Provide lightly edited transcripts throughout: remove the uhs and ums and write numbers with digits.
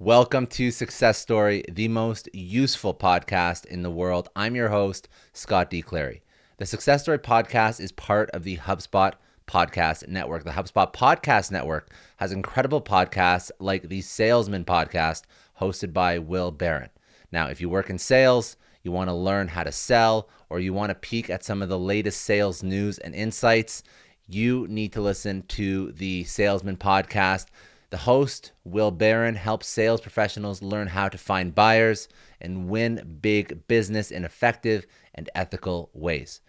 Welcome to Success Story, the most useful podcast in the world. I'm your host, Scott D. Clary. The Success Story podcast is part of the HubSpot Podcast Network. The HubSpot Podcast Network has incredible podcasts like the Salesman Podcast hosted by Will Barron. Now, if you work in sales, you want to learn how to sell, or you want to peek at some of the latest sales news and insights, you need to listen to the Salesman Podcast. The host, Will Barron, helps sales professionals learn how to find buyers and win big business in effective and ethical ways.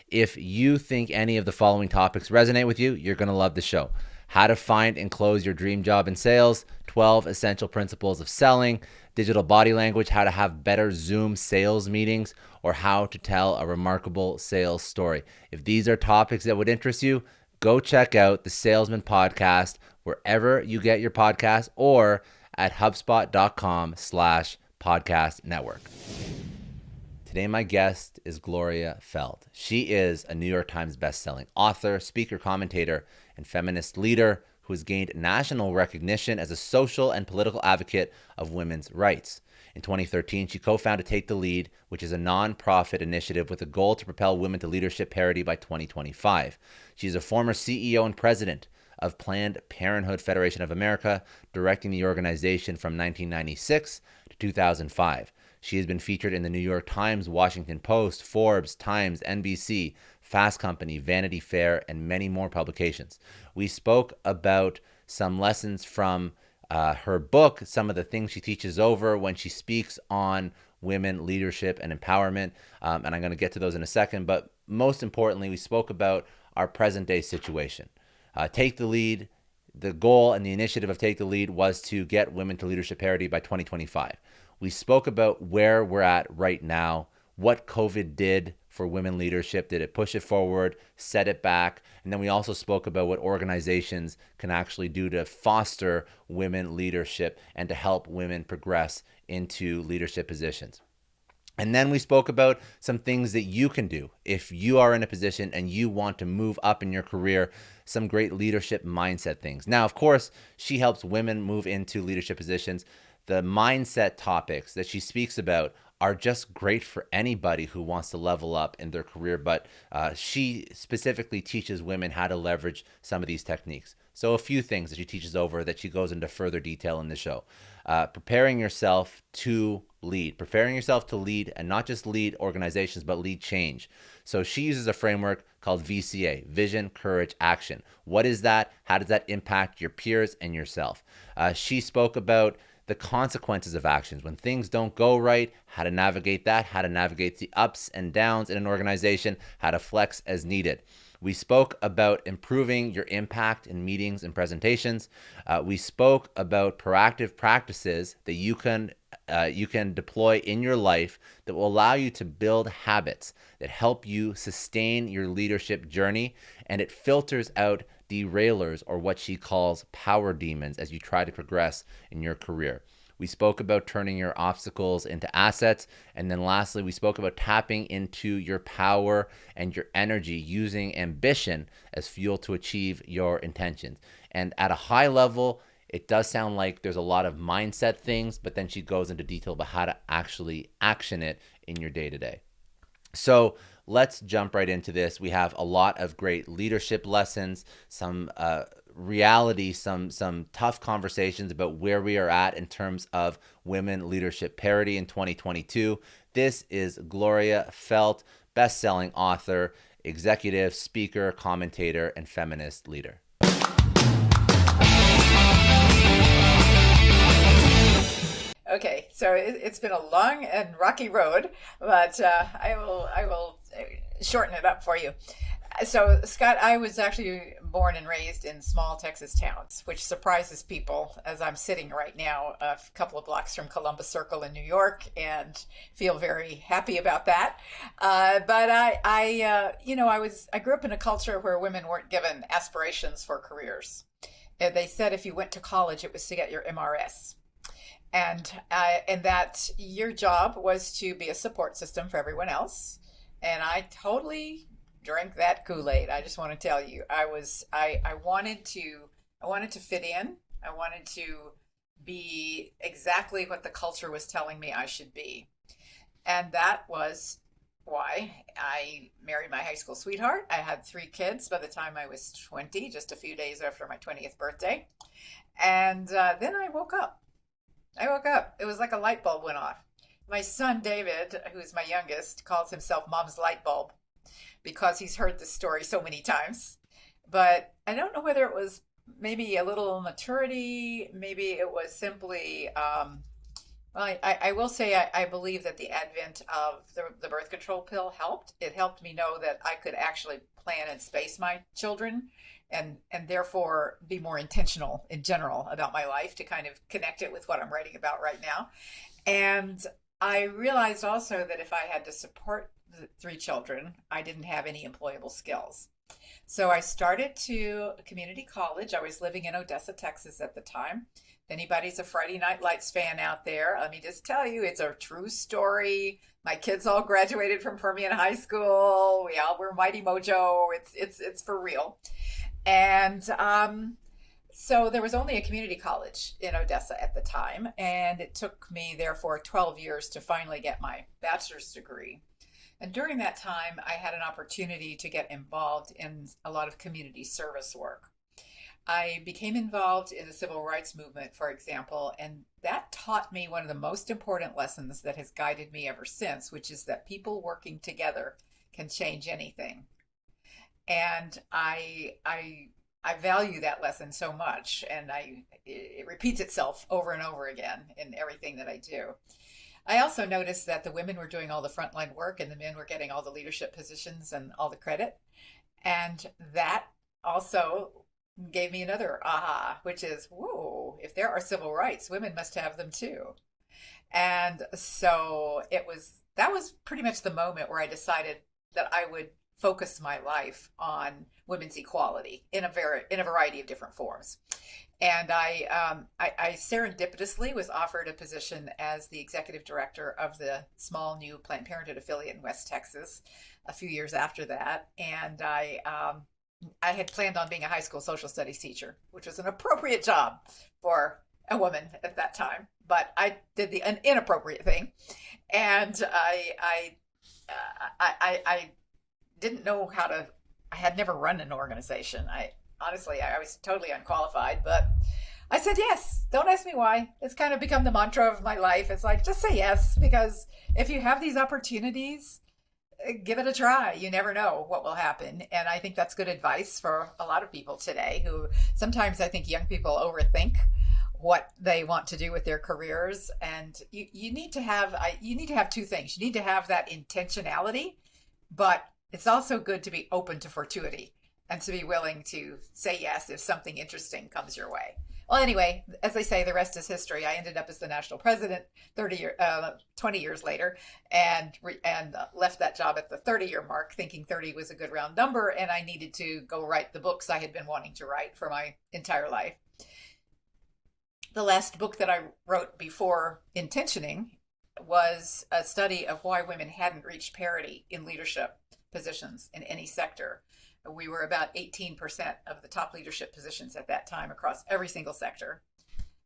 If you think any of the following topics resonate with you, you're going to love the show. How to find and close your dream job in sales, 12 essential principles of selling, digital body language, how to have better Zoom sales meetings, or how to tell a remarkable sales story. If these are topics that would interest you, go check out the Salesman Podcast wherever you get your podcast or at hubspot.com/podcast network. Today, my guest is Gloria Feldt. She is a New York Times bestselling author, speaker, commentator, and feminist leader who has gained national recognition as a social and political advocate of women's rights. In 2013, she co-founded Take the Lead, which is a non-profit initiative with a goal to propel women to leadership parity by 2025. She is a former CEO and president of Planned Parenthood Federation of America, directing the organization from 1996 to 2005. She has been featured in the New York Times, Washington Post, Forbes, Times, NBC, Fast Company, Vanity Fair, and many more publications. We spoke about some lessons from her book, some of the things she teaches over when she speaks on women, leadership, and empowerment. And I'm going to get to those in a second. But most importantly, we spoke about our present day situation. Take the Lead, the goal and the initiative of Take the Lead was to get women to leadership parity by 2025. We spoke about where we're at right now, what COVID did for women leadership. Did it push it forward, set it back? And then we also spoke about what organizations can actually do to foster women leadership and to help women progress into leadership positions. And then we spoke about some things that you can do if you are in a position and you want to move up in your career, some great leadership mindset things. Now, of course, she helps women move into leadership positions. The mindset topics that she speaks about are just great for anybody who wants to level up in their career, but she specifically teaches women how to leverage some of these techniques. So a few things that she teaches over that she goes into further detail in the show. Preparing yourself to lead, and not just lead organizations, but lead change. So she uses a framework called VCA, Vision, Courage, Action. What is that? How does that impact your peers and yourself? She spoke about the consequences of actions. When things don't go right, how to navigate that, how to navigate the ups and downs in an organization, how to flex as needed. We spoke about improving your impact in meetings and presentations. We spoke about proactive practices that you can deploy in your life that will allow you to build habits that help you sustain your leadership journey, and it filters out derailers, or what she calls power demons, as you try to progress in your career. We spoke about turning your obstacles into assets. And then lastly, we spoke about tapping into your power and your energy, using ambition as fuel to achieve your intentions. And at a high level, it does sound like there's a lot of mindset things, but then she goes into detail about how to actually action it in your day-to-day. So let's jump right into this. We have a lot of great leadership lessons, some reality, some tough conversations about where we are at in terms of women leadership parity in 2022. This is Gloria Feldt, best-selling author, executive, speaker, commentator, and feminist leader. Okay, so it's been a long and rocky road, but I will shorten it up for you. So, Scott, I was actually born and raised in small Texas towns, which surprises people, as I'm sitting right now a couple of blocks from Columbus Circle in New York, and feel very happy about that. But I grew up in a culture where women weren't given aspirations for careers. They said if you went to college, it was to get your MRS. And that your job was to be a support system for everyone else. And I totally drank that Kool-Aid. I just want to tell you, I wanted to fit in. I wanted to be exactly what the culture was telling me I should be. And that was why I married my high school sweetheart. I had 3 kids by the time I was 20, just a few days after my 20th birthday. And then I woke up. I woke up. It was like a light bulb went off. My son David, who's my youngest, calls himself Mom's light bulb because he's heard this story so many times. But I don't know whether it was maybe a little maturity, maybe it was simply well, I will say I believe that the advent of the birth control pill helped. It helped me know that I could actually plan and space my children and therefore be more intentional in general about my life to kind of connect it with what I'm writing about right now. And I realized also that if I had to support the 3 children, I didn't have any employable skills. So I started to community college. I was living in Odessa, Texas at the time. If anybody's a Friday Night Lights fan out there, let me just tell you, it's a true story. My kids all graduated from Permian High School. We all were Mighty Mojo. It's for real. And so there was only a community college in Odessa at the time, and it took me therefore 12 years to finally get my bachelor's degree. And during that time, I had an opportunity to get involved in a lot of community service work. I became involved in the civil rights movement, for example, and that taught me one of the most important lessons that has guided me ever since, which is that people working together can change anything. And I value that lesson so much, and it repeats itself over and over again in everything that I do. I also noticed that the women were doing all the frontline work and the men were getting all the leadership positions and all the credit. And that also gave me another aha, which is, whoa, if there are civil rights, women must have them too. And so that was pretty much the moment where I decided that I would focus my life on women's equality in a variety of different forms. And I serendipitously was offered a position as the executive director of the small new Planned Parenthood affiliate in West Texas a few years after that. And I had planned on being a high school social studies teacher, which was an appropriate job for a woman at that time. But I did the inappropriate thing, and I didn't know how to. I had never run an organization. I was totally unqualified, but I said yes. Don't ask me why. It's kind of become the mantra of my life. It's like, just say yes, because if you have these opportunities, give it a try. You never know what will happen. And I think that's good advice for a lot of people today who sometimes I think young people overthink what they want to do with their careers. And you need to have 2 things. You need to have that intentionality, but it's also good to be open to fortuity and to be willing to say yes if something interesting comes your way. Well, anyway, as they say, the rest is history. I ended up as the national president 20 years later, and left that job at the 30-year mark, thinking 30 was a good round number, and I needed to go write the books I had been wanting to write for my entire life. The last book that I wrote before intentioning was a study of why women hadn't reached parity in leadership positions in any sector. We were about 18% of the top leadership positions at that time across every single sector,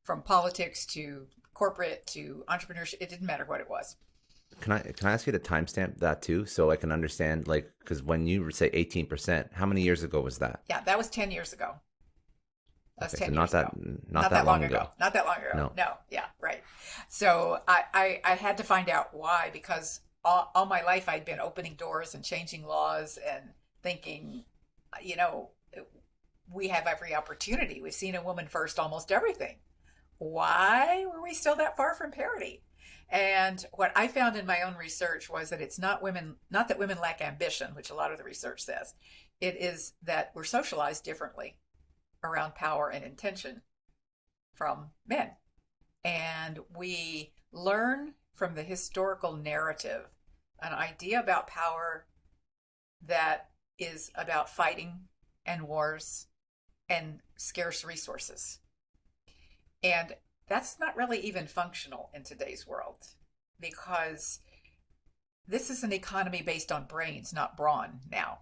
from politics to corporate to entrepreneurship. It didn't matter what it was. Can I ask you to timestamp that too, so I can understand, like, because when you say 18%, how many years ago was that? Yeah, that was 10 years ago. That's okay, 10 so years ago. Not that long ago. Not that long ago. No. Yeah, right. So I had to find out why, because all my life I'd been opening doors and changing laws and thinking, we have every opportunity. We've seen a woman first almost everything. Why were we still that far from parity? And what I found in my own research was that it's not that women lack ambition, which a lot of the research says. It is that we're socialized differently around power and intention from men. And we learn from the historical narrative an idea about power that is about fighting and wars and scarce resources. And that's not really even functional in today's world, because this is an economy based on brains, not brawn now.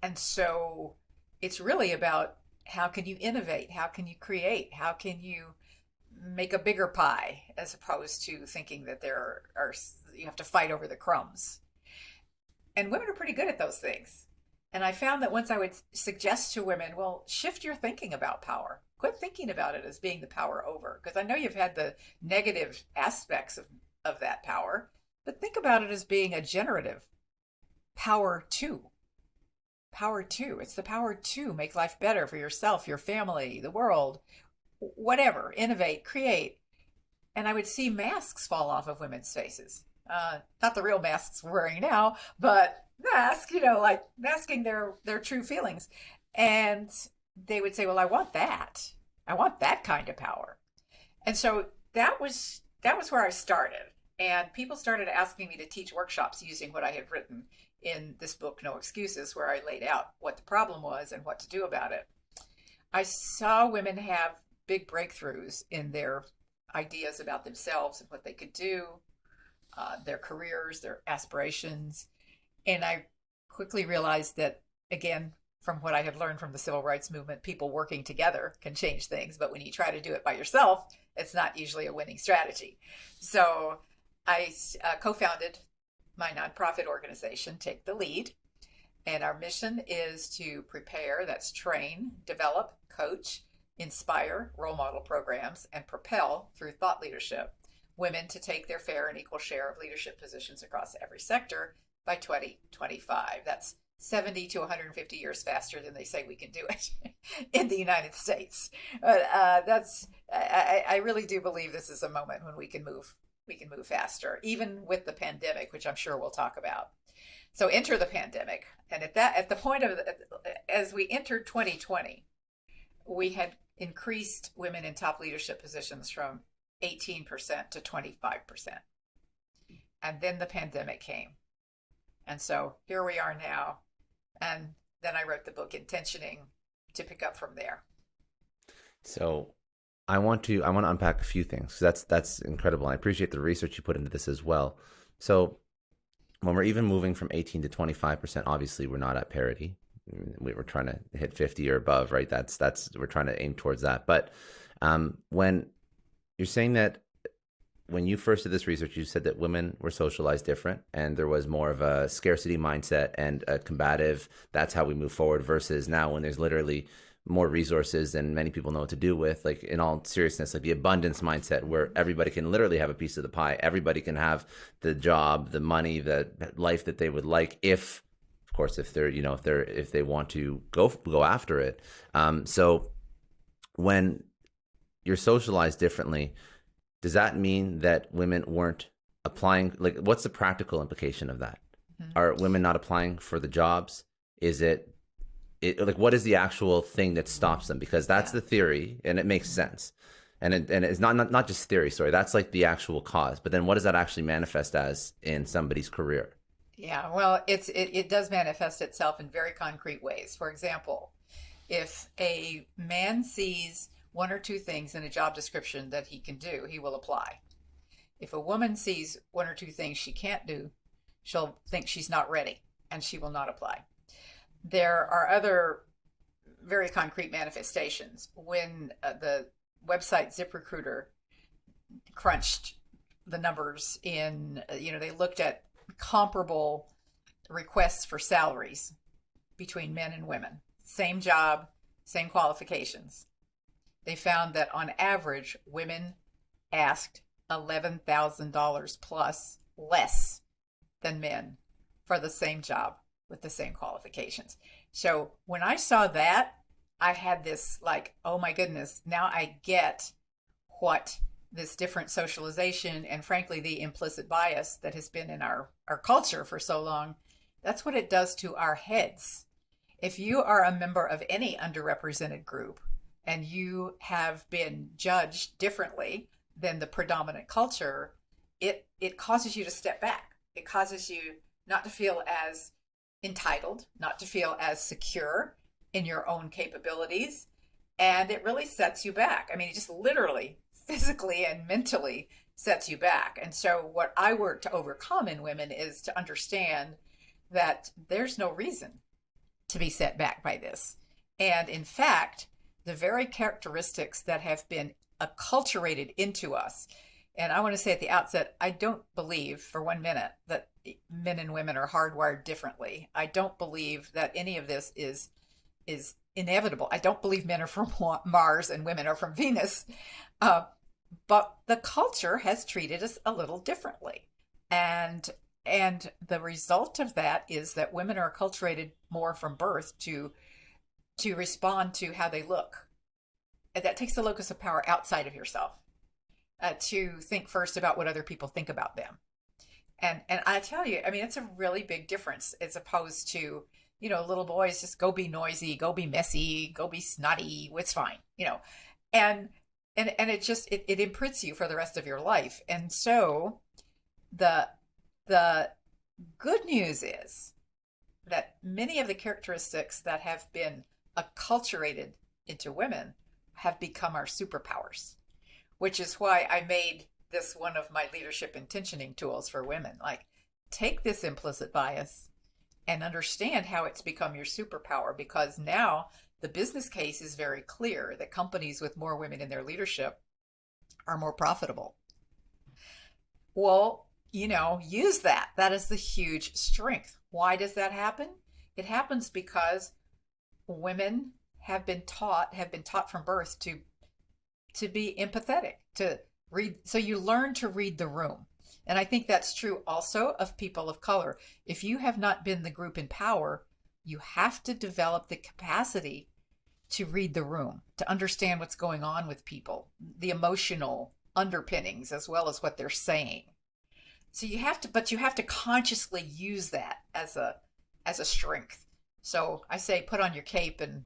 And so it's really about how can you innovate? How can you create? How can you make a bigger pie, as opposed to thinking that you have to fight over the crumbs. And women are pretty good at those things. And I found that once I would suggest to women, well, shift your thinking about power. Quit thinking about it as being the power over, because I know you've had the negative aspects of that power, but think about it as being a generative power to. Power to. It's the power to make life better for yourself, your family, the world, whatever, innovate, create. And I would see masks fall off of women's faces. Not the real masks we're wearing now, but masks, like masking their true feelings. And they would say, well, I want that. I want that kind of power. And so that was where I started. And people started asking me to teach workshops using what I had written in this book, No Excuses, where I laid out what the problem was and what to do about it. I saw women have big breakthroughs in their ideas about themselves and what they could do, their careers, their aspirations. And I quickly realized that, again, from what I had learned from the civil rights movement, people working together can change things. But when you try to do it by yourself, it's not usually a winning strategy. So I co-founded my nonprofit organization, Take the Lead. And our mission is to prepare, that's train, develop, coach, inspire, role model programs, and propel through thought leadership women to take their fair and equal share of leadership positions across every sector by 2025. That's 70 to 150 years faster than they say we can do it in the United States. But I really do believe this is a moment when we can move faster, even with the pandemic, which I'm sure we'll talk about. So enter the pandemic. And at the point of, as we entered 2020, we had increased women in top leadership positions from 18% to 25%. And then the pandemic came. And so here we are now. And then I wrote the book Intentioning to pick up from there. So I want to unpack a few things. That's incredible. I appreciate the research you put into this as well. So when we're even moving from 18 to 25%, obviously we're not at parity. We were trying to hit 50 or above, right? That's we're trying to aim towards that. But when you're saying that, when you first did this research, you said that women were socialized different and there was more of a scarcity mindset and a combative, that's how we move forward, versus now when there's literally more resources than many people know what to do with, like in all seriousness, like the abundance mindset where everybody can literally have a piece of the pie. Everybody can have the job, the money, the life that they would like, if, of course, if they want to go after it. So when you're socialized differently, does that mean that women weren't applying? Like, what's the practical implication of that? Mm-hmm. Are women not applying for the jobs? Is it like, what is the actual thing that stops them? Because that's the theory, and it makes sense. And it's not just theory, sorry. That's like the actual cause. But then what does that actually manifest as in somebody's career? Yeah, well, it does manifest itself in very concrete ways. For example, if a man sees one or two things in a job description that he can do, he will apply. If a woman sees one or two things she can't do, she'll think she's not ready and she will not apply. There are other very concrete manifestations. When the website ZipRecruiter crunched the numbers in, they looked at comparable requests for salaries between men and women, same job, same qualifications. They found that on average, women asked $11,000 plus less than men for the same job with the same qualifications. So when I saw that, I had this like, oh my goodness, now I get what this different socialization and frankly, the implicit bias that has been in our culture for so long, that's what it does to our heads. If you are a member of any underrepresented group, and you have been judged differently than the predominant culture, it causes you to step back. It causes you not to feel as entitled, not to feel as secure in your own capabilities. And it really sets you back. I mean, it just literally, physically and mentally sets you back. And so what I work to overcome in women is to understand that there's no reason to be set back by this. And in fact, the very characteristics that have been acculturated into us. And I want to say at the outset, I don't believe for 1 minute that men and women are hardwired differently. I don't believe that any of this is inevitable. I don't believe men are from Mars and women are from Venus. But the culture has treated us a little differently. And the result of that is that women are acculturated more from birth to respond to how they look. And that takes the locus of power outside of yourself, to think first about what other people think about them. And I tell you, I mean, it's a really big difference as opposed to, little boys just go be noisy, go be messy, go be snotty, it's fine, and it just it imprints you for the rest of your life. And so the good news is that many of the characteristics that have been acculturated into women have become our superpowers, which is why I made this one of my leadership intentioning tools for women. Like, take this implicit bias and understand how it's become your superpower, because now the business case is very clear that companies with more women in their leadership are more profitable. Well, use that. That is the huge strength. Why does that happen? It happens because women have been taught from birth to be empathetic, to read. So you learn to read the room. And I think that's true also of people of color. If you have not been the group in power, you have to develop the capacity to read the room, to understand what's going on with people, the emotional underpinnings as well as what they're saying. So you have to consciously use that as a strength. So I say put on your cape and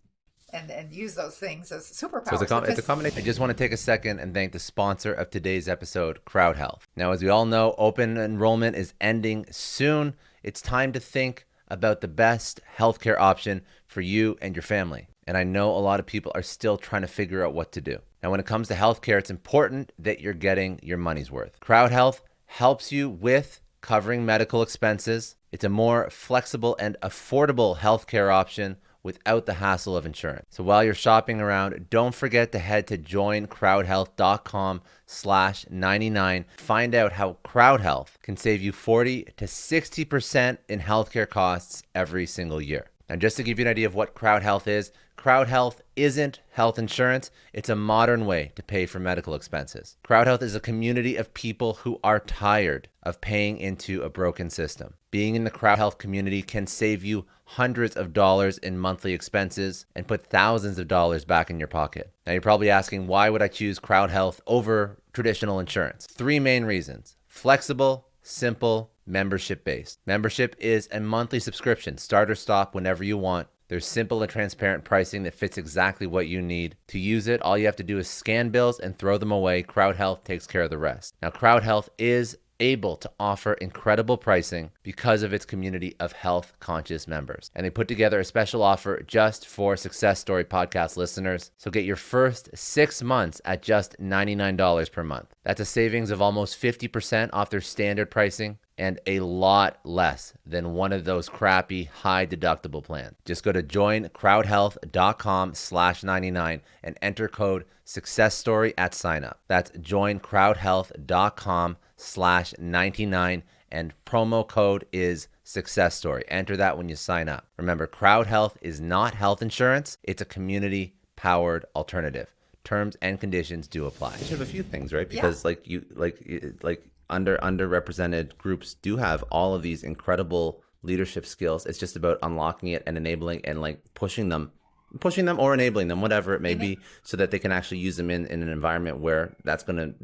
use those things as superpowers. So it's a combination. I just want to take a second and thank the sponsor of today's episode, Crowd Health. Now, as we all know, open enrollment is ending soon. It's time to think about the best healthcare option for you and your family. And I know a lot of people are still trying to figure out what to do. Now, when it comes to healthcare, it's important that you're getting your money's worth. Crowd Health helps you with covering medical expenses. It's a more flexible and affordable healthcare option without the hassle of insurance. So while you're shopping around, don't forget to head to joincrowdhealth.com/99. Find out how Crowd Health can save you 40 to 60% in healthcare costs every single year. And just to give you an idea of what Crowd Health is, Crowd Health isn't health insurance. It's a modern way to pay for medical expenses. Crowd Health is a community of people who are tired of paying into a broken system. Being in the Crowd Health community can save you hundreds of dollars in monthly expenses and put thousands of dollars back in your pocket. Now you're probably asking, why would I choose Crowd Health over traditional insurance? 3 main reasons: flexible, simple, membership-based. Membership is a monthly subscription, start or stop whenever you want. There's simple and transparent pricing that fits exactly what you need. To use it, all you have to do is scan bills and throw them away. Crowd Health takes care of the rest. Now, Crowd Health is able to offer incredible pricing because of its community of health-conscious members. And they put together a special offer just for Success Story podcast listeners. So get your first 6 months at just $99 per month. That's a savings of almost 50% off their standard pricing and a lot less than one of those crappy high deductible plans. Just go to joincrowdhealth.com/99 and enter code SuccessStory at sign up. That's joincrowdhealth.com/99 and promo code is Success Story. Enter that when you sign up. Remember, Crowd Health is not health insurance. It's a community powered alternative. Terms and conditions do apply. You have a few things, right? Because underrepresented groups do have all of these incredible leadership skills. It's just about unlocking it and enabling and pushing them or enabling them, whatever it may be, so that they can actually use them in an environment where that's going to,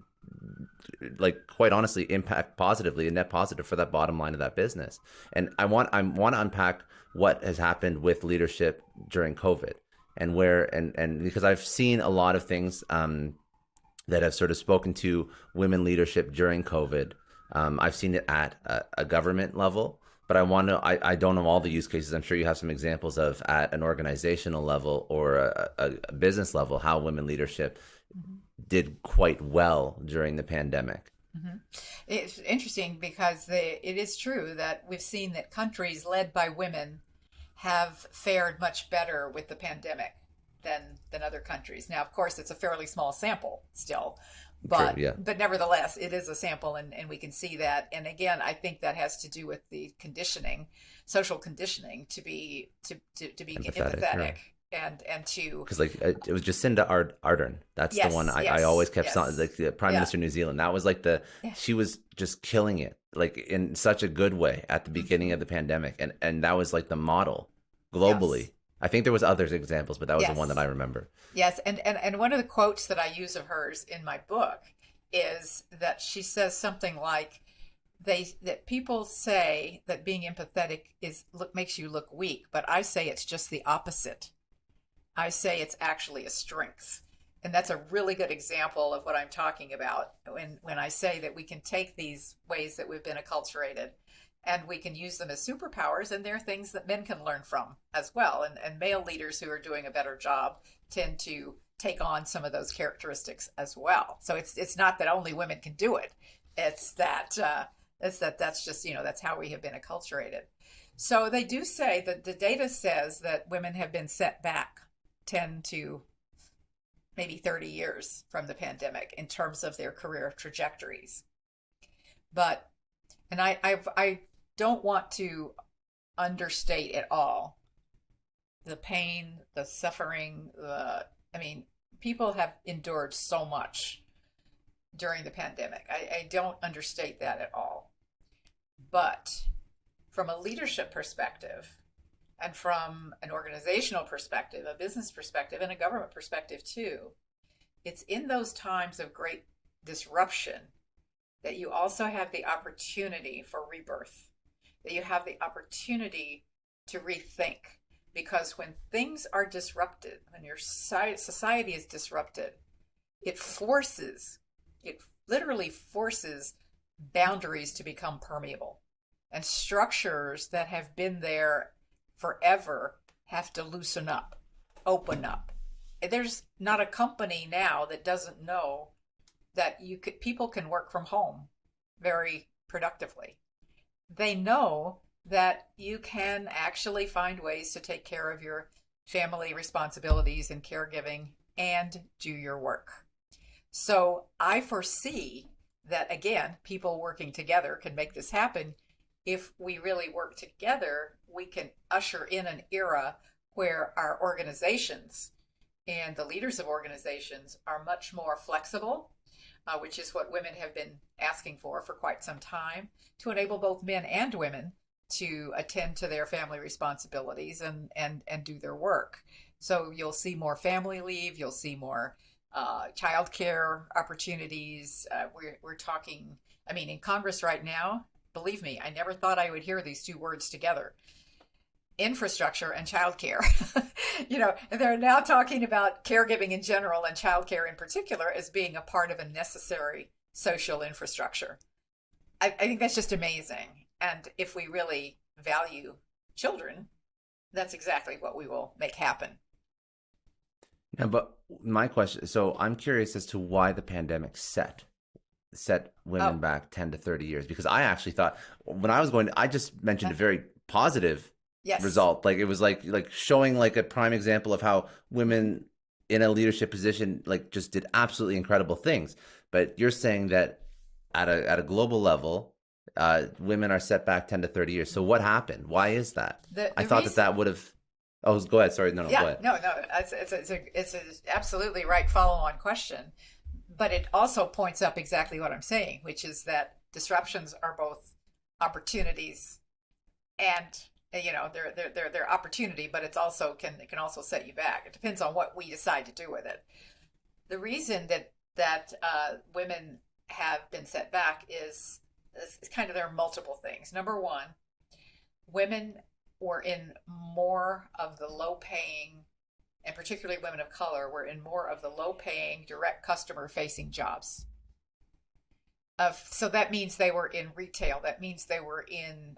quite honestly, impact positively, a net positive for that bottom line of that business. And I want to unpack what has happened with leadership during COVID and because I've seen a lot of things that have sort of spoken to women leadership during COVID. I've seen it at a government level, but I don't know all the use cases. I'm sure you have some examples of at an organizational level or a business level, how women leadership did quite well during the pandemic. Mm-hmm. It's interesting because it is true that we've seen that countries led by women have fared much better with the pandemic. than other countries. Now, of course, it's a fairly small sample still, True, but yeah. nevertheless, it is a sample, and we can see that. And again, I think that has to do with the conditioning, social conditioning, to be Empathetic, empathetic and to because like it was Jacinda Ardern. That's the one yes, I always yes, kept yes, like the Prime yeah, Minister of New Zealand. That was like the yeah. she was just killing it, like in such a good way at the beginning Hmm. of the pandemic, and that was like the model Yes, globally. I think there was others examples, but that was the one that I yes. remember. Yes, and one of the quotes that I use of hers in my book is that she says something like that people say that being empathetic is look makes you look weak, but I say it's just the opposite. I say it's actually a strength. And that's a really good example of what I'm talking about when I say that we can take these ways that we've been acculturated and we can use them as superpowers, and they're things that men can learn from as well. And male leaders who are doing a better job tend to take on some of those characteristics as well. So it's not that only women can do it. It's that that's just, that's how we have been acculturated. So they do say that the data says that women have been set back 10 to maybe 30 years from the pandemic in terms of their career trajectories. But, and I don't want to understate at all the pain, the suffering, I mean, people have endured so much during the pandemic. I don't understate that at all. But from a leadership perspective, and from an organizational perspective, a business perspective, and a government perspective too, it's in those times of great disruption that you also have the opportunity for rebirth, that you have the opportunity to rethink. Because when things are disrupted, when your society is disrupted, it it literally forces boundaries to become permeable. And structures that have been there forever have to loosen up, open up. There's not a company now that doesn't know that people can work from home very productively. They know that you can actually find ways to take care of your family responsibilities and caregiving and do your work. So I foresee that, again, people working together can make this happen. If we really work together, we can usher in an era where our organizations and the leaders of organizations are much more flexible, which is what women have been asking for quite some time, to enable both men and women to attend to their family responsibilities and do their work. So you'll see more family leave, you'll see more childcare opportunities. We're talking, I mean, in Congress right now, believe me, I never thought I would hear these two words together: infrastructure and childcare. They're now talking about caregiving in general and childcare in particular as being a part of a necessary social infrastructure. I think that's just amazing. And if we really value children, that's exactly what we will make happen. Yeah, but my question, so I'm curious as to why the pandemic set women Oh, back 10 to 30 years, because I actually thought when I was going, I just mentioned a very positive yes. result. Like it was like showing like a prime example of how women in a leadership position like just did absolutely incredible things. But you're saying that at a global level, women are set back 10 to 30 years. So what happened? Why is that? I The thought reason, that would have. Oh, go ahead. Sorry, no, go yeah, ahead. no, no, it's an absolutely right follow-on question. But it also points up exactly what I'm saying, which is that disruptions are both opportunities and they're opportunity, but it's also it can also set you back. It depends on what we decide to do with it. The reason that women have been set back is kind of, there are multiple things. Number one, women were in more of the low paying, and particularly women of color were in more of the low paying direct customer facing jobs. So that means they were in retail. That means they were in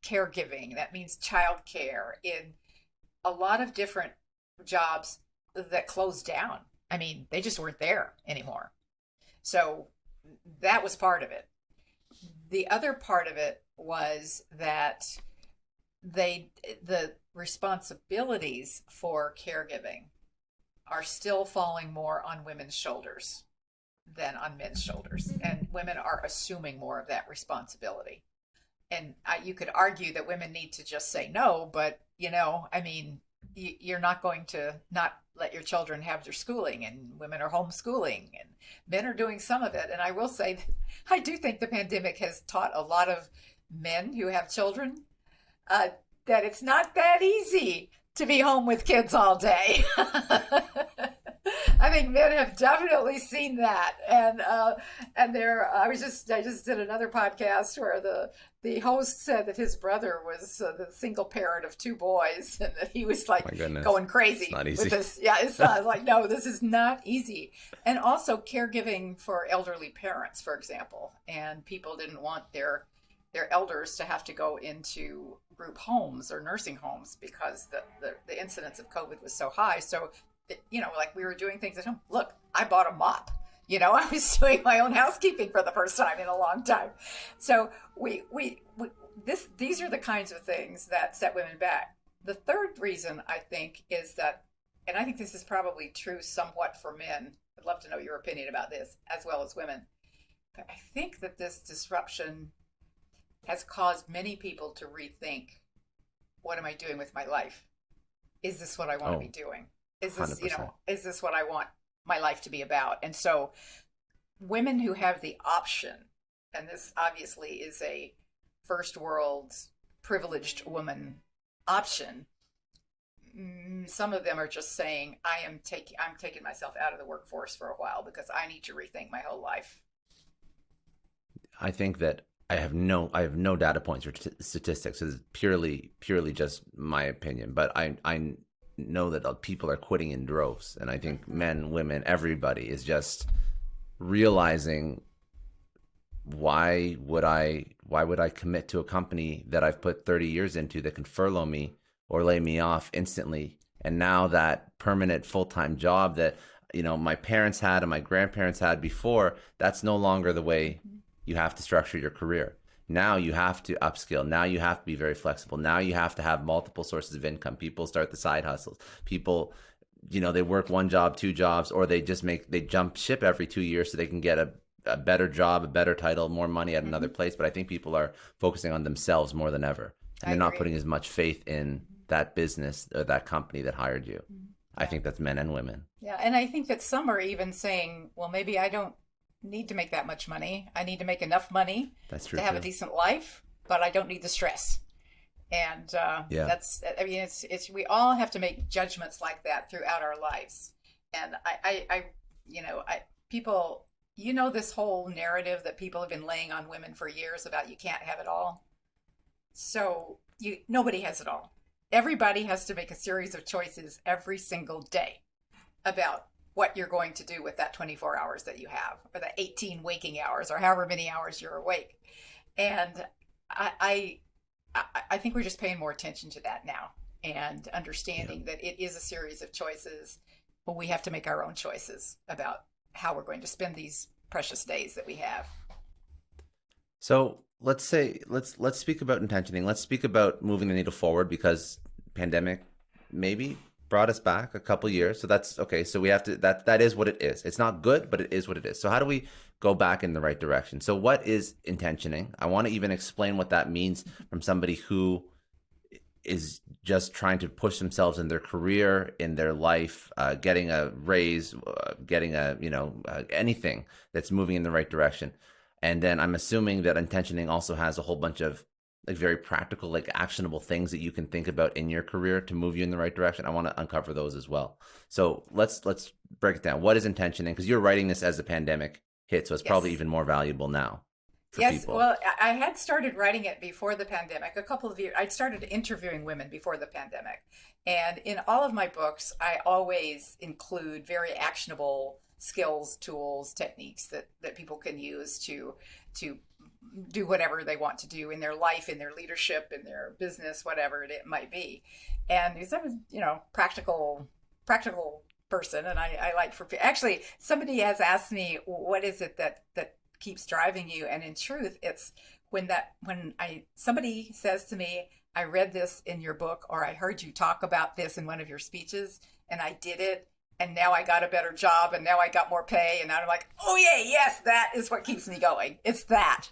caregiving. That means childcare, in a lot of different jobs that closed down. I mean, they just weren't there anymore. So that was part of it. The other part of it was that the responsibilities for caregiving are still falling more on women's shoulders than on men's shoulders. And women are assuming more of that responsibility. And you could argue that women need to just say no, but, I mean, you're not going to not let your children have their schooling, and women are homeschooling, and men are doing some of it. And I will say that I do think the pandemic has taught a lot of men who have children that it's not that easy to be home with kids all day. I think men have definitely seen that, and I just did another podcast where the host said that his brother was the single parent of 2 boys, and that he was like going crazy. It's not easy. With this. Yeah, it's not like, no, this is not easy. And also caregiving for elderly parents, for example, and people didn't want their elders to have to go into group homes or nursing homes because the incidence of COVID was so high. So, like we were doing things at home. Look, I bought a mop. I was doing my own housekeeping for the first time in a long time. So these are the kinds of things that set women back. The third reason, I think, is that, and I think this is probably true somewhat for men. I'd love to know your opinion about this, as well as women. But I think that this disruption has caused many people to rethink, what am I doing with my life? Is this what I want to be doing? Is this, 100%. Is this what I want my life to be about? And so women who have the option, and this obviously is a first world privileged woman option, some of them are just saying, I'm taking myself out of the workforce for a while because I need to rethink my whole life. I think that I have no data points or statistics. It's purely just my opinion. But I know that people are quitting in droves, and I think men, women, everybody is just realizing, why would I commit to a company that I've put 30 years into that can furlough me or lay me off instantly? And now that permanent full-time job that my parents had and my grandparents had before, that's no longer the way you have to structure your career. Now you have to upskill. Now you have to be very flexible. Now you have to have multiple sources of income. People start the side hustles. People, they work 1 job, 2 jobs, or they jump ship every 2 years so they can get a better job, a better title, more money at another place. But I think people are focusing on themselves more than ever. And they're not putting as much faith in that business or that company that hired you. I think that's men and women. Yeah. And I think that some are even saying, well, maybe I don't need to make that much money. I need to make enough money to have a decent life, but I don't need the stress. And that's, I mean, it's we all have to make judgments like that throughout our lives. And people, this whole narrative that people have been laying on women for years about you can't have it all. So nobody has it all. Everybody has to make a series of choices every single day about what you're going to do with that 24 hours that you have, or the 18 waking hours, or however many hours you're awake. And I think we're just paying more attention to that now, and understanding that it is a series of choices, but we have to make our own choices about how we're going to spend these precious days that we have. So let's speak about intentioning. Let's speak about moving the needle forward, because pandemic maybe brought us back a couple years. So that's okay. So we have to, that is what it is. It's not good, but it is what it is. So how do we go back in the right direction? So what is intentioning? I want to even explain what that means from somebody who is just trying to push themselves in their career, in their life, getting a raise, getting anything that's moving in the right direction. And then I'm assuming that intentioning also has a whole bunch of very practical, actionable things that you can think about in your career to move you in the right direction. I want to uncover those as well. So let's break it down. What is intentioning? Because you're writing this as the pandemic hit, so it's probably even more valuable now. People. Well, I had started writing it before the pandemic. A couple of years, I'd started interviewing women before the pandemic. And in all of my books, I always include very actionable skills, tools, techniques that people can use to do whatever they want to do in their life, in their leadership, in their business, whatever it might be. And because I'm practical person, and I like actually somebody has asked me, what is it that keeps driving you? And in truth, it's when somebody says to me, I read this in your book, or I heard you talk about this in one of your speeches, and I did it, and now I got a better job, and now I got more pay, and now I'm like, oh yeah, yes, that is what keeps me going. It's that.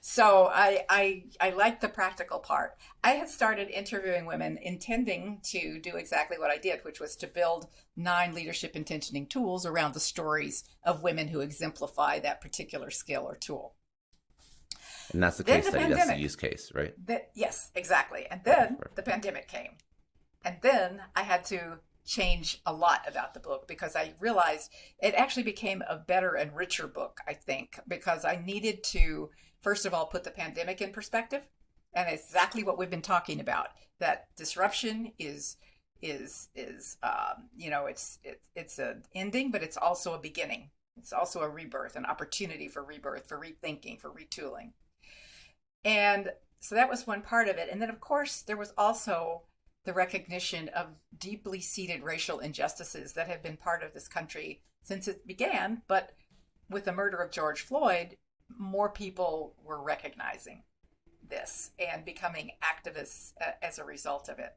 So I like the practical part. I had started interviewing women intending to do exactly what I did, which was to build 9 leadership intentioning tools around the stories of women who exemplify that particular skill or tool. And that's the case study, that's the use case, right? Yes, exactly. And then the pandemic came. And then I had to change a lot about the book because I realized it actually became a better and richer book, I think, because I needed to, first of all, put the pandemic in perspective, and exactly what we've been talking about, that disruption is it's an ending, but it's also a beginning. It's also a rebirth, an opportunity for rebirth, for rethinking, for retooling. And so that was one part of it. And then, of course, there was also the recognition of deeply seated racial injustices that have been part of this country since it began. But with the murder of George Floyd, more people were recognizing this and becoming activists as a result of it.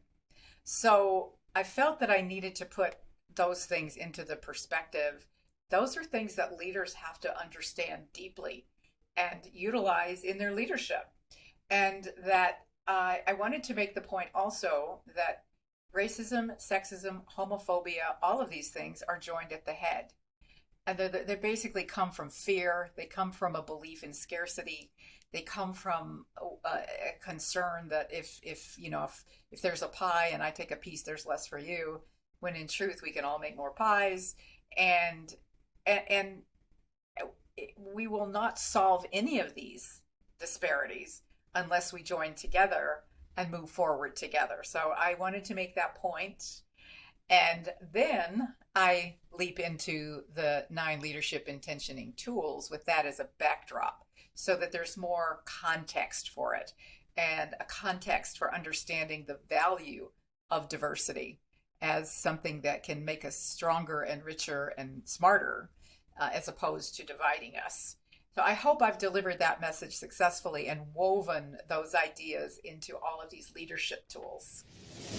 So I felt that I needed to put those things into the perspective. Those are things that leaders have to understand deeply and utilize in their leadership. And that I wanted to make the point also that racism, sexism, homophobia, all of these things are joined at the head. And they basically come from fear. They come from a belief in scarcity. They come from a concern that if there's a pie and I take a piece, there's less for you. When in truth, we can all make more pies. And we will not solve any of these disparities unless we join together and move forward together. So I wanted to make that point. And then I leap into the 9 leadership intentioning tools with that as a backdrop so that there's more context for it and a context for understanding the value of diversity as something that can make us stronger and richer and smarter as opposed to dividing us. So I hope I've delivered that message successfully and woven those ideas into all of these leadership tools.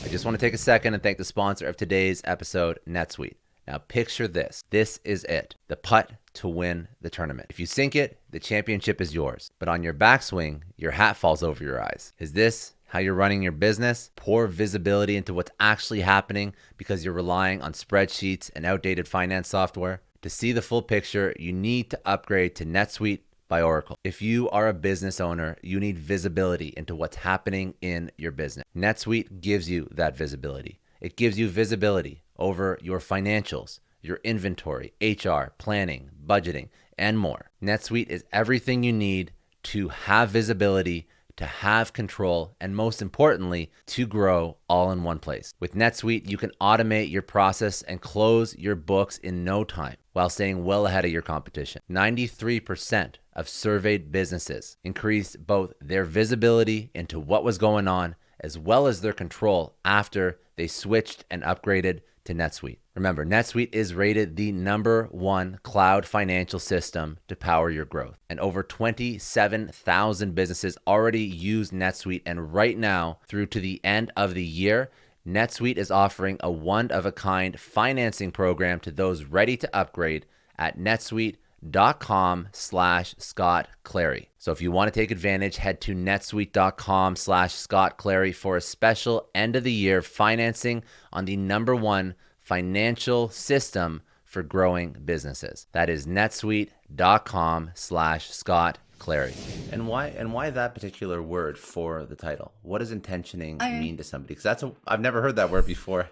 I just want to take a second and thank the sponsor of today's episode, NetSuite. Now picture this. This is it. The putt to win the tournament. If you sink it, the championship is yours. But on your backswing, your hat falls over your eyes. Is this how you're running your business? Poor visibility into what's actually happening because you're relying on spreadsheets and outdated finance software? To see the full picture, you need to upgrade to NetSuite by Oracle. If you are a business owner, you need visibility into what's happening in your business. NetSuite gives you that visibility. It gives you visibility over your financials, your inventory, HR, planning, budgeting, and more. NetSuite is everything you need to have visibility, to have control, and most importantly, to grow all in one place. With NetSuite, you can automate your process and close your books in no time while staying well ahead of your competition. 93% of surveyed businesses increased both their visibility into what was going on as well as their control after they switched and upgraded to NetSuite. Remember, NetSuite is rated the #1 cloud financial system to power your growth. And over 27,000 businesses already use NetSuite. And right now, through to the end of the year, NetSuite is offering a one-of-a-kind financing program to those ready to upgrade at netsuite.com/Scott Clary. So if you want to take advantage, head to netsuite.com/Scott Clary for a special end of the year financing on the #1 financial system for growing businesses. That is netsuite.com/Scott Clary. And why that particular word for the title? What does intentioning mean to somebody? Because I've never heard that word before.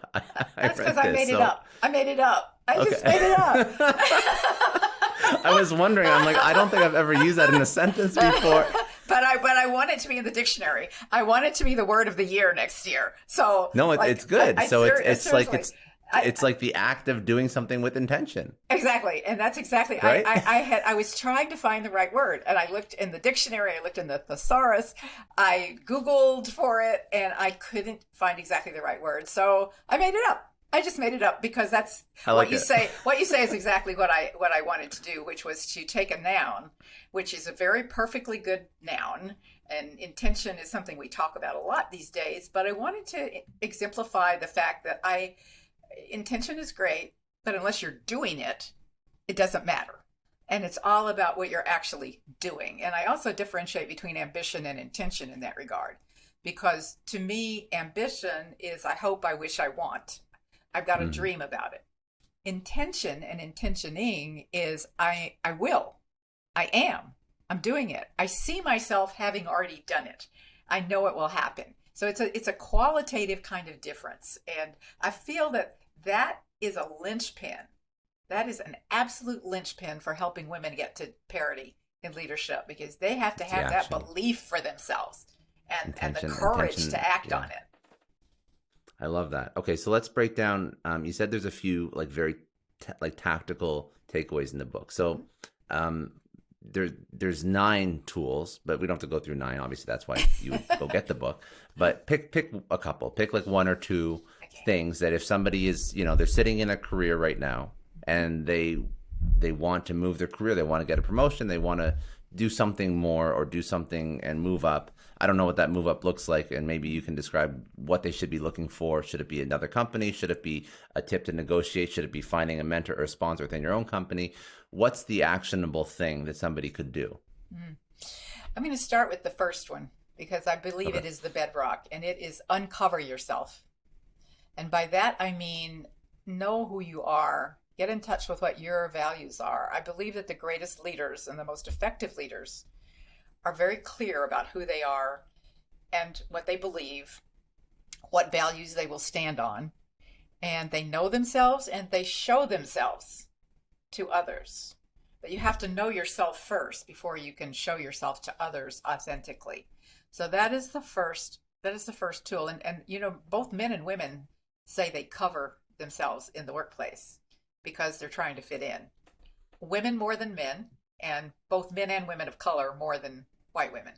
That's because I made it up. I made it up. I just made it up. I was wondering. I'm like, I don't think I've ever used that in a sentence before. But I want it to be in the dictionary. I want it to be the word of the year next year. So no, it's good. It's like the act of doing something with intention. Exactly. And that's exactly, right? I was trying to find the right word, and I looked in the dictionary, I looked in the thesaurus, I Googled for it, and I couldn't find exactly the right word. So I made it up. I just made it up because that's what you say. What you say is exactly what I wanted to do, which was to take a noun, which is a very perfectly good noun, and intention is something we talk about a lot these days, but I wanted to exemplify the fact that intention is great, but unless you're doing it, it doesn't matter. And it's all about what you're actually doing. And I also differentiate between ambition and intention in that regard. Because to me, ambition is I hope, I wish, I want. I've got a dream about it. Intention and intentioning is I will. I am. I'm doing it. I see myself having already done it. I know it will happen. So it's a qualitative kind of difference. And I feel that is a linchpin. That is an absolute linchpin for helping women get to parity in leadership, because they have to have that belief for themselves and the courage to act on it. I love that. Okay, so let's break down. You said there's a few like very tactical takeaways in the book. So there's 9 tools, but we don't have to go through 9. Obviously, that's why you would go get the book. But pick a couple. Pick like 1 or 2 things that if somebody is, they're sitting in a career right now and they want to move their career, they want to get a promotion, they want to do something more or do something and move up. I don't know what that move up looks like, and maybe you can describe what they should be looking for. Should it be another company? Should it be a tip to negotiate? Should it be finding a mentor or a sponsor within your own company? What's the actionable thing that somebody could do? I'm going to start with the first one because I believe it is the bedrock, and it is uncover yourself. And by that, I mean, know who you are. Get in touch with what your values are. I believe that the greatest leaders and the most effective leaders are very clear about who they are and what they believe, what values they will stand on, and they know themselves and they show themselves to others. But you have to know yourself first before you can show yourself to others authentically. So that is the first tool. And both men and women say they cover themselves in the workplace because they're trying to fit in. Women more than men, and both men and women of color more than white women,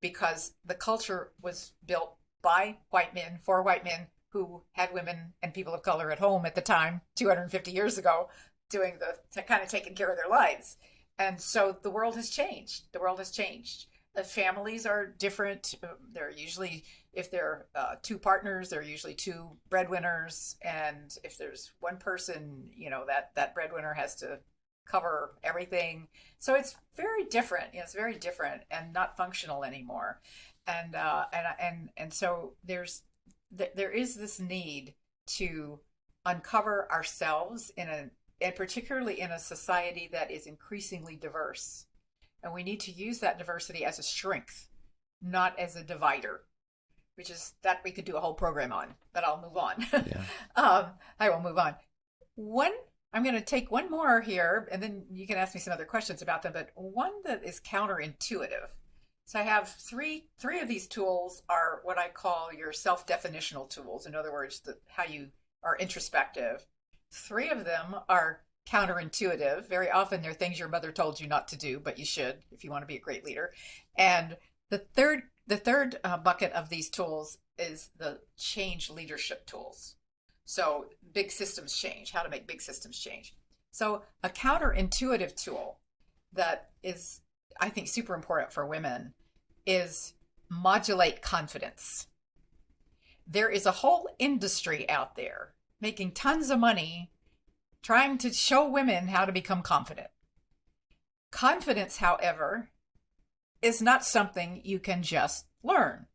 because the culture was built by white men for white men who had women and people of color at home at the time, 250 years ago, doing kind of taking care of their lives. And so the world has changed. The families are different. They're usually, if they're 2 partners, they're usually 2 breadwinners. And if there's one person, that breadwinner has to cover everything. So it's very different. It's very different and not functional anymore. And so there is this need to uncover ourselves and particularly in a society that is increasingly diverse. And we need to use that diversity as a strength, not as a divider, which is that we could do a whole program on, but I'll move on. Yeah. I will move on. I'm going to take one more here, and then you can ask me some other questions about them, but one that is counterintuitive. So I have three of these tools are what I call your self-definitional tools. In other words, how you are introspective. 3 of them are counterintuitive. Very often they're things your mother told you not to do, but you should if you want to be a great leader. And the third bucket of these tools is the change leadership tools. So big systems change, how to make big systems change. So a counterintuitive tool that is, I think, super important for women is modulate confidence. There is a whole industry out there making tons of money trying to show women how to become confident. Confidence, however, is not something you can just learn.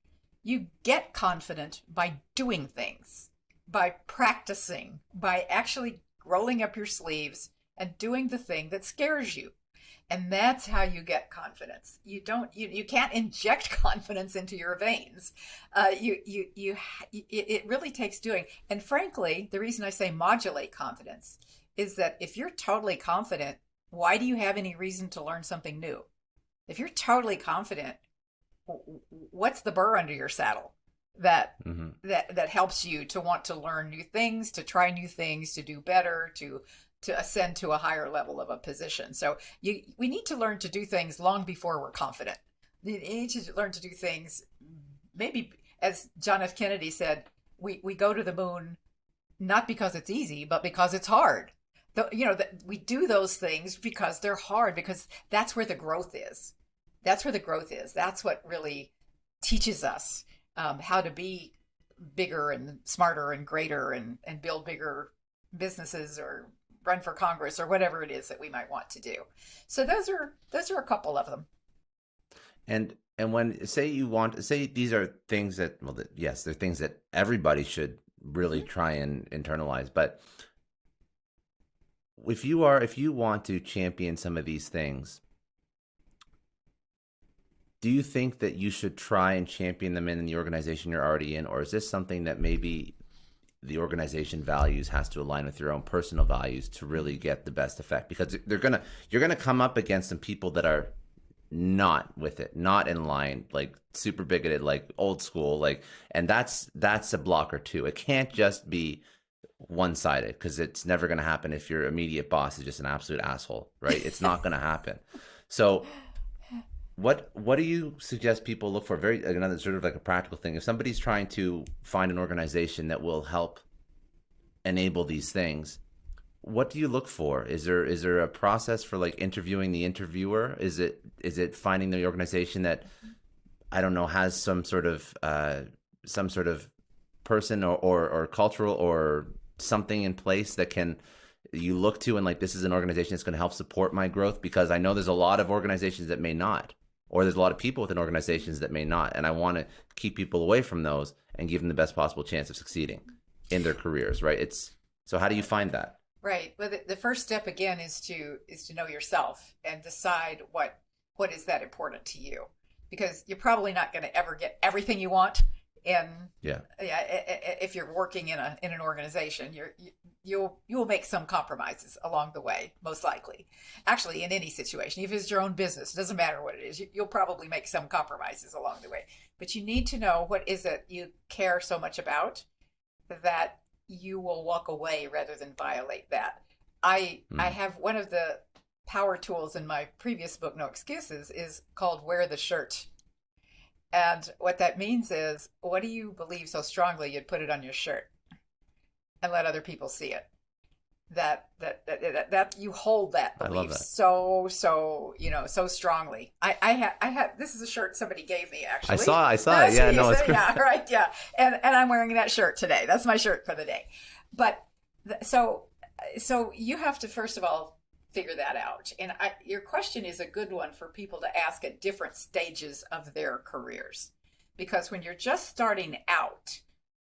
You get confident by doing things, by practicing, by actually rolling up your sleeves and doing the thing that scares you. And that's how you get confidence. You can't inject confidence into your veins. It really takes doing. And frankly, the reason I say modulate confidence is that if you're totally confident, why do you have any reason to learn something new? If you're totally confident, what's the burr under your saddle that helps you to want to learn new things, to try new things, to do better, to ascend to a higher level of a position? So we need to learn to do things long before we're confident. You need to learn to do things, maybe as John F. Kennedy said, we go to the moon not because it's easy, but because it's hard. We do those things because they're hard, because that's where the growth is. That's what really teaches us how to be bigger and smarter and greater and build bigger businesses or run for Congress or whatever it is that we might want to do. So those are a couple of them. And when say these are things that, well, yes, they're things that everybody should really try and internalize. But if you want to champion some of these things, do you think that you should try and champion them in the organization you're already in, or is this something that maybe the organization values has to align with your own personal values to really get the best effect? Because you're gonna come up against some people that are not with it, not in line, like super bigoted, like old school, like, and that's a blocker too. It can't just be one-sided, because it's never going to happen if your immediate boss is just an absolute asshole, right? It's not going to happen. So what do you suggest people look for? Very, another sort of like a practical thing. If somebody's trying to find an organization that will help enable these things, what do you look for? Is there a process for like interviewing the interviewer? Is it finding the organization that, I don't know, has some sort of person or cultural or something in place that you look to and like, this is an organization that's going to help support my growth? Because I know there's a lot of organizations that may not, or there's a lot of people within organizations that may not, and I want to keep people away from those and give them the best possible chance of succeeding in their careers, right? So how do you find that? Right. Well, the first step again is to know yourself and decide what is that important to you, because you're probably not going to ever get everything you want. And if you're working in an organization, you'll make some compromises along the way, most likely. Actually, in any situation, if it's your own business, it doesn't matter what it is, you'll probably make some compromises along the way. But you need to know what is it you care so much about that you will walk away rather than violate that. I have one of the power tools in my previous book, No Excuses, is called Wear the Shirt. And what that means is, what do you believe so strongly you'd put it on your shirt and let other people see it? That you hold that belief so strongly. I have this is a shirt somebody gave me, actually. I saw it. Yeah, no, it's great. Yeah, right. Yeah, and I'm wearing that shirt today. That's my shirt for the day. But so you have to first of all figure that out. And your question is a good one for people to ask at different stages of their careers, because when you're just starting out,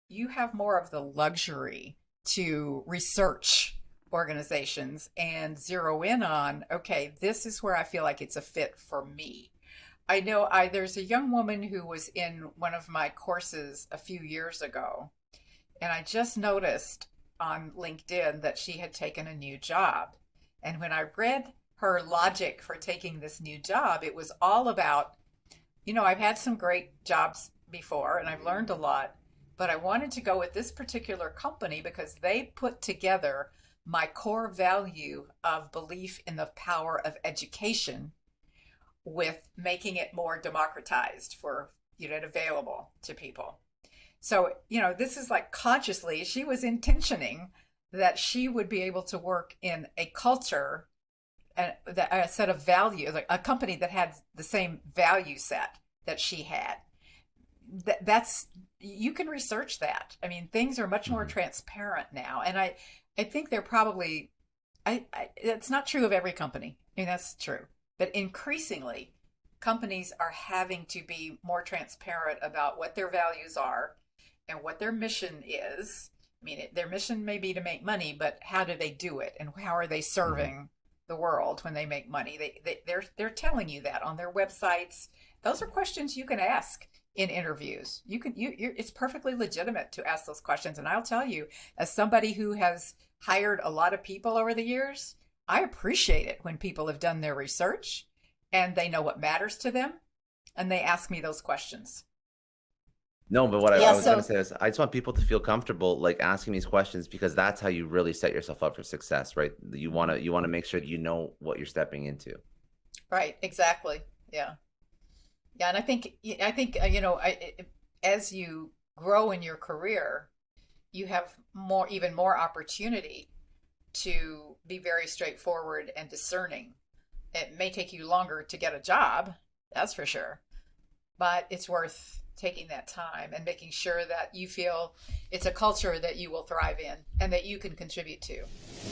you have more of the luxury to research organizations and zero in on, okay, this is where I feel like it's a fit for me. I know there's a young woman who was in one of my courses a few years ago, and I just noticed on LinkedIn that she had taken a new job. And when I read her logic for taking this new job, it was all about, I've had some great jobs before and I've learned a lot, but I wanted to go with this particular company because they put together my core value of belief in the power of education with making it more democratized for, and available to people. So, this is like consciously, she was intentioning that she would be able to work in a culture, a set of values, like a company that had the same value set that she had. That's, you can research that. I mean, things are much more transparent now. And I think they're probably, it's not true of every company. I mean, that's true. But increasingly, companies are having to be more transparent about what their values are and what their mission is. I mean, their mission may be to make money, but how do they do it? And how are they serving the world when they make money? They're telling you that on their websites. Those are questions you can ask in interviews. It's perfectly legitimate to ask those questions. And I'll tell you, as somebody who has hired a lot of people over the years, I appreciate it when people have done their research and they know what matters to them and they ask me those questions. No, but what I was going to say is I just want people to feel comfortable like asking these questions, because that's how you really set yourself up for success, right? You want to make sure that you know what you're stepping into. Right. Exactly. Yeah. Yeah. And I think, as you grow in your career, you have even more opportunity to be very straightforward and discerning. It may take you longer to get a job, that's for sure, but it's worth taking that time and making sure that you feel it's a culture that you will thrive in and that you can contribute to.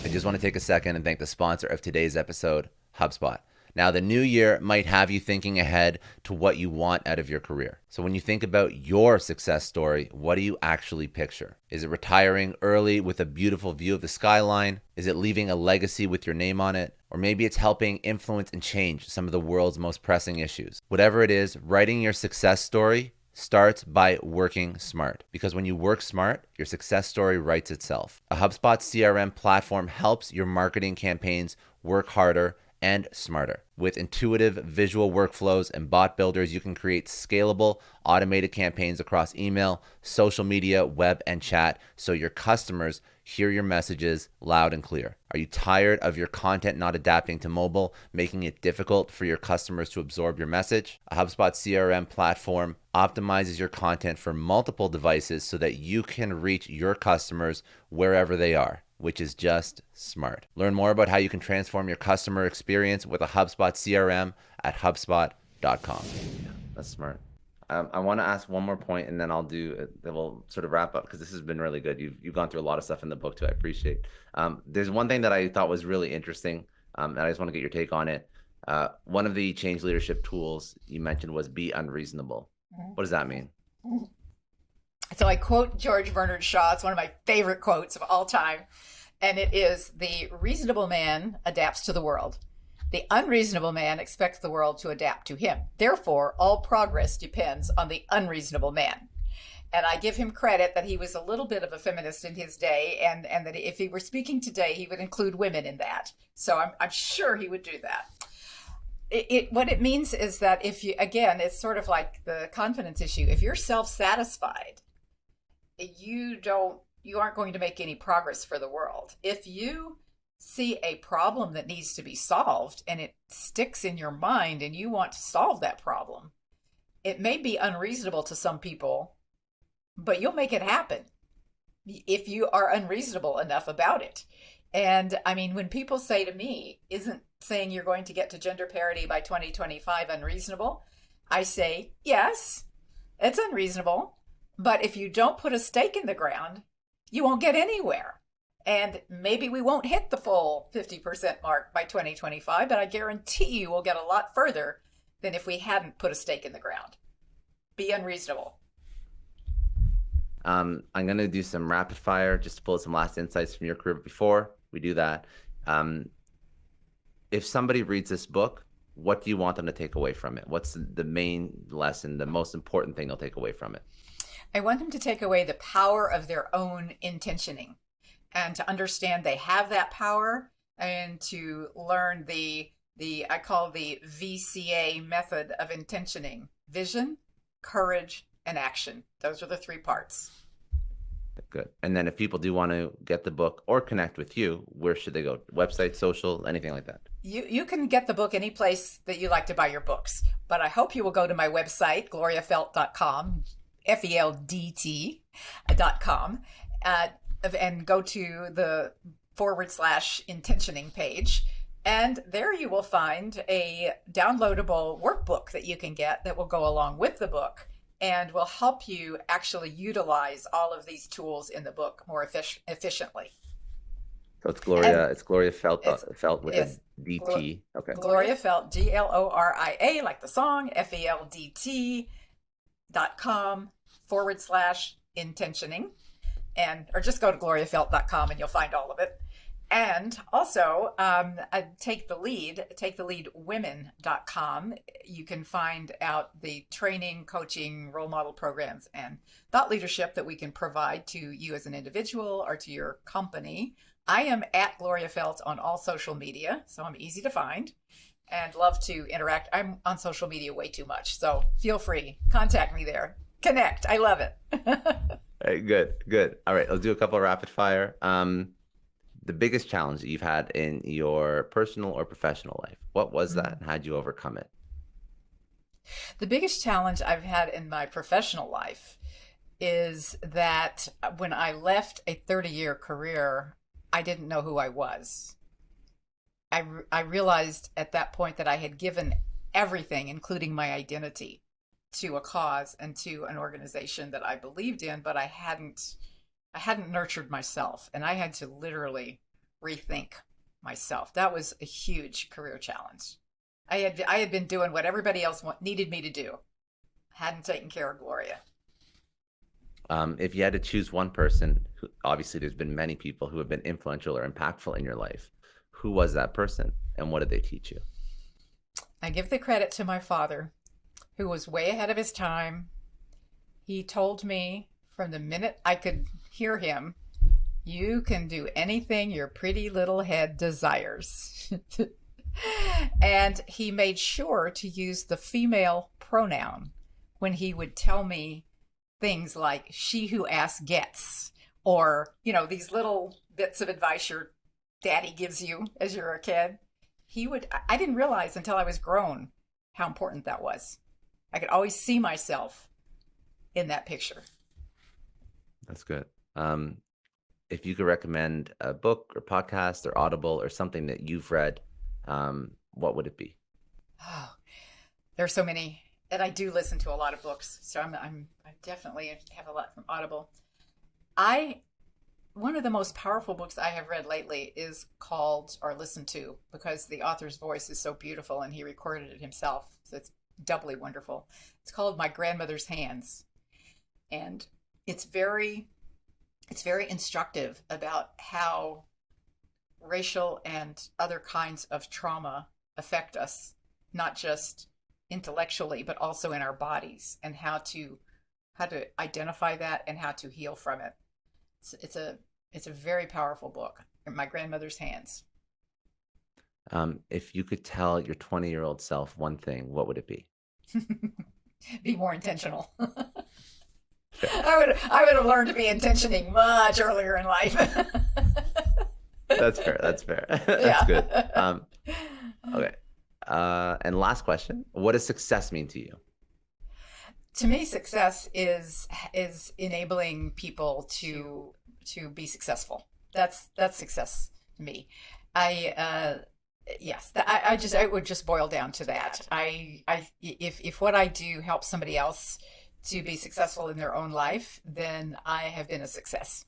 I just want to take a second and thank the sponsor of today's episode, HubSpot. Now, the new year might have you thinking ahead to what you want out of your career. So when you think about your success story, what do you actually picture? Is it retiring early with a beautiful view of the skyline? Is it leaving a legacy with your name on it? Or maybe it's helping influence and change some of the world's most pressing issues. Whatever it is, writing your success story starts by working smart. Because when you work smart, your success story writes itself. A HubSpot CRM platform helps your marketing campaigns work harder and smarter. With intuitive visual workflows and bot builders, you can create scalable, automated campaigns across email, social media, web, and chat so your customers hear your messages loud and clear. Are you tired of your content not adapting to mobile, making it difficult for your customers to absorb your message? A HubSpot CRM platform optimizes your content for multiple devices so that you can reach your customers wherever they are, which is just smart. Learn more about how you can transform your customer experience with a HubSpot CRM at HubSpot.com. Yeah, that's smart. I want to ask one more point, and then we'll sort of wrap up because this has been really good. You've gone through a lot of stuff in the book too. I appreciate. There's one thing that I thought was really interesting, and I just want to get your take on it. One of the change leadership tools you mentioned was be unreasonable. What does that mean? So I quote George Bernard Shaw. It's one of my favorite quotes of all time. And it is, the reasonable man adapts to the world. The unreasonable man expects the world to adapt to him. Therefore, all progress depends on the unreasonable man. And I give him credit that he was a little bit of a feminist in his day, and that if he were speaking today, he would include women in that. So I'm sure he would do that. What it means is that if you, again, it's sort of like the confidence issue. If you're self-satisfied, you aren't going to make any progress for the world. If you see a problem that needs to be solved and it sticks in your mind and you want to solve that problem, it may be unreasonable to some people, but you'll make it happen if you are unreasonable enough about it. And I mean, when people say to me, isn't saying you're going to get to gender parity by 2025 unreasonable? I say, yes, it's unreasonable. But if you don't put a stake in the ground, you won't get anywhere. And maybe we won't hit the full 50% mark by 2025, but I guarantee you we'll get a lot further than if we hadn't put a stake in the ground. Be unreasonable. I'm going to do some rapid fire just to pull some last insights from your career. Before we do that, if somebody reads this book, what do you want them to take away from it? What's the main lesson, the most important thing they'll take away from it? I want them to take away the power of their own intentioning and to understand they have that power, and to learn the I call the VCA method of intentioning: vision, courage, and action. Those are the 3 parts. Good. And then if people do want to get the book or connect with you, where should they go? Website, social, anything like that? You can get the book any place that you like to buy your books, but I hope you will go to my website, gloriafeldt.com, FELDT.com, and go to the /intentioning page. And there you will find a downloadable workbook that you can get that will go along with the book and will help you actually utilize all of these tools in the book more efficiently. So it's Gloria Feldt, Feldt with a DT. Okay. Gloria Feldt, GLORIA, like the song, FELDT.com /intentioning, or just go to gloriafeldt.com and you'll find all of it. And also, take the lead women.com. You can find out the training, coaching, role model programs, and thought leadership that we can provide to you as an individual or to your company. I am at Gloria Feldt on all social media, so I'm easy to find and love to interact. I'm on social media way too much, so feel free, contact me there. Connect. I love it. Hey, good. All right, let's do a couple of rapid fire. The biggest challenge that you've had in your personal or professional life, what was that, and how'd you overcome it? The biggest challenge I've had in my professional life is that when I left a 30-year career, I didn't know who I was. I realized at that point that I had given everything, including my identity, to a cause and to an organization that I believed in, but I hadn't nurtured myself, and I had to literally rethink myself. That was a huge career challenge. I had been doing what everybody else needed me to do. Hadn't taken care of Gloria. If you had to choose one person, obviously there's been many people who have been influential or impactful in your life. Who was that person, and what did they teach you? I give the credit to my father, who was way ahead of his time. He told me from the minute I could hear him, you can do anything your pretty little head desires. And he made sure to use the female pronoun when he would tell me things like she who asks gets, or, these little bits of advice your daddy gives you as you're a kid. I didn't realize until I was grown how important that was. I could always see myself in that picture. That's good. If you could recommend a book or podcast or Audible or something that you've read, what would it be? Oh, there's so many, and I do listen to a lot of books, so I definitely have a lot from Audible. One of the most powerful books I have read lately is called, or listened to, because the author's voice is so beautiful and he recorded it himself, so it's doubly wonderful. It's called My Grandmother's Hands, and it's very instructive about how racial and other kinds of trauma affect us, not just intellectually, but also in our bodies, and how to identify that and how to heal from it. It's a very powerful book. My Grandmother's Hands. If you could tell your 20-year-old self one thing, what would it be? Be more intentional. I would have learned to be intentioning much earlier in life. That's fair. That's Yeah. good. Okay. And last question: what does success mean to you? To me, success is enabling people to be successful. That's success to me. Yes, it would just boil down to that. If what I do helps somebody else to be successful in their own life, then I have been a success.